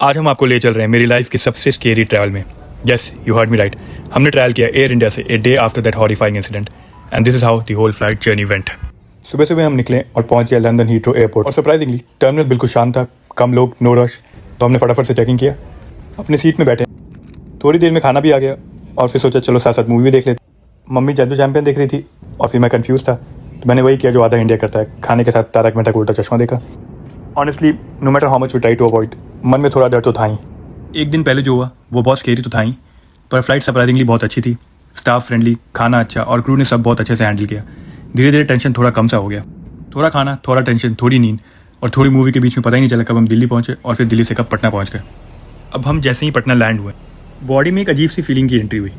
आज हम आपको ले चल रहे हैं मेरी लाइफ की सबसे स्केरी ट्रैवल में। Yes, you heard me right. हमने ट्रैवल किया एयर इंडिया से a day after that horrifying incident, and this is how the whole flight journey went. सुबह सुबह हम निकले और पहुंच गए लंदन हीथ्रो एयरपोर्ट। और सरप्राइजिंगली टर्मिनल बिल्कुल शांत था, कम लोग, नो रश। तो हमने फटाफट से चेकिंग किया, अपने सीट में बैठे। थोड़ी देर में खाना भी आ गया और फिर सोचा चलो साथ साथ मूवी भी देख लेते। मम्मी जादू चैंपियन देख रही थी और फिर मैं कंफ्यूज था, तो मैंने वही किया जो आधा इंडिया करता है, खाने के साथ तारक मेहता का उल्टा चश्मा देखा। Honestly no matter how much we try to avoid, मन में थोड़ा डर तो था ही। एक दिन पहले जो हुआ वो बहुत स्केरी तो था ही, पर फ्लाइट सरप्राइजिंगली बहुत अच्छी थी। स्टाफ फ्रेंडली, खाना अच्छा और क्रू ने सब बहुत अच्छे से हैंडल किया। धीरे धीरे टेंशन थोड़ा कम सा हो गया। थोड़ा खाना, थोड़ा टेंशन, थोड़ी नींद और थोड़ी मूवी के बीच में पता ही नहीं चला कब हम दिल्ली पहुंचे और फिर दिल्ली से कब पटना पहुंच गए। अब हम जैसे ही पटना लैंड हुए, बॉडी में एक अजीब सी फीलिंग की एंट्री हुई।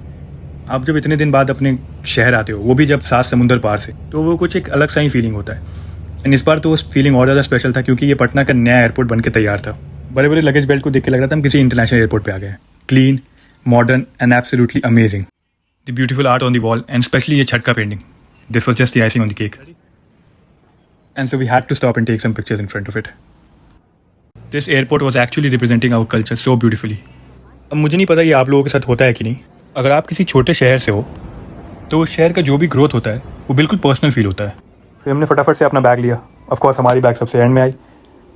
आप जब इतने दिन बाद अपने शहर आते हो, वो भी जब 7 समुंदर पार से, तो वो कुछ एक अलग सा ही फीलिंग होता है। एंड इस बार तो उस फीलिंग और ज़्यादा स्पेशल था क्योंकि ये पटना का नया एयरपोर्ट बन के तैयार था। बड़े बड़े लगेज बेल्ट को देख के लग रहा था हम किसी इंटरनेशनल एयरपोर्ट पे आ गए हैं। Clean, modern and absolutely amazing. The beautiful art on the wall and specially ये छत का painting, this was just the icing on the cake. And so we had to stop and take some pictures in front of it. This airport was actually representing our culture so beautifully. अब मुझे नहीं पता ये आप लोगों के साथ होता है कि नहीं। अगर आप किसी छोटे शहर से हो तो उस शहर का जो भी ग्रोथ होता है वो बिल्कुल पर्सनल फील होता है। फिर हमने फटाफट से अपना बैग लिया। ऑफकोर्स हमारी बैग सबसे एंड में आई।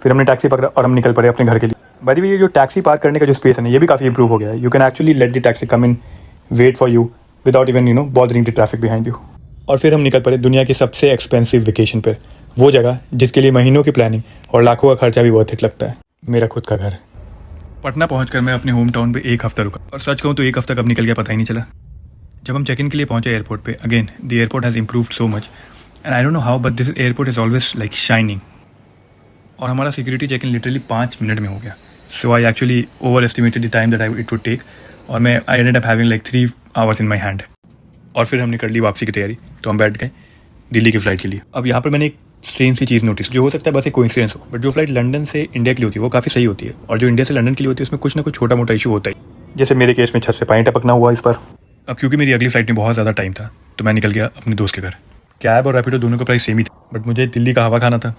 फिर हमने टैक्सी पकड़ा और हम निकल पड़े अपने घर के लिए। बाय द वे, ये जो टैक्सी पार्क करने का जो स्पेस है ना, ये भी काफ़ी इंप्रूव हो गया है। You can actually let the taxi come in, wait for you without even bothering the traffic behind you. और फिर हम निकल पड़े दुनिया की सबसे एक्सपेंसिव वेकेशन पर, वो जगह जिसके लिए महीनों की प्लानिंग और लाखों का खर्चा भी वर्थ इट लगता है, मेरा खुद का घर। पटना पहुंचकर मैं अपने होम टाउन पे एक हफ्ता रुका और सच कहूँ तो एक हफ्ता कब निकल गया पता ही नहीं चला। जब हम चेक इन के लिए पहुंचे एयरपोर्ट पे, again the airport has improved so much and I don't know how, but this airport is always like shining. और हमारा security check in literally 5 minute में हो गया। So I actually overestimated the time that it would take, और मैं I ended up having like 3 hours in my hand. और फिर हमने कर ली वापसी की तैयारी, तो हम बैठ गए दिल्ली की फ़्लाइट के लिए। अब यहाँ पर मैंने एक स्ट्रेंज सी चीज़ नोटिस, जो हो सकता है बस एक कोइंसिडेंस हो, बट जो फ्लाइट लंदन से इंडिया के लिए होती है वो काफ़ी सही होती है, और जो इंडिया से लंदन के लिए होती है उसमें कुछ ना कुछ छोटा मोटा इशू होता है। जैसे मेरे केस में छत से पानी टपकना हुआ इस पर। अब क्योंकि मेरी अगली फ्लाइट में बहुत ज़्यादा टाइम था, तो मैं निकल गया अपने दोस्त के घर। कैब और रैपिडो दोनों का प्राइस सेम ही था, बट मुझे दिल्ली का हवा खाना था,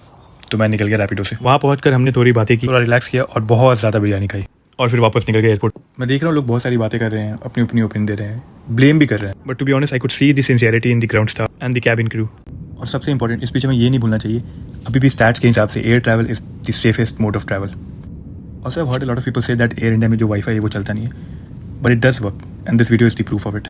तो मैं निकल गया रैपिडो से। वहाँ पहुँचकर हमने थोड़ी बातें की, थोड़ा रिलैक्स किया और बहुत ज़्यादा बिरयानी खाई, और फिर वापस निकल गया एयरपोर्ट। मैं देख रहा हूँ लोग बहुत सारी बातें कर रहे हैं, अपनी अपनी ओपिनियन दे रहे हैं, ब्लेम भी कर रहे हैं, but to be honest I could see the sincerity in the ground staff and the cabin crew. और सबसे इंपॉर्टेंट, इस पीछे में ये नहीं भूलना चाहिए, अभी भी स्टैट्स के हिसाब से air travel is the safest mode of travel. Also I heard a lot of people say that air India में जो वाईफाई है वो चलता नहीं है, but it does work and this video is the proof of it.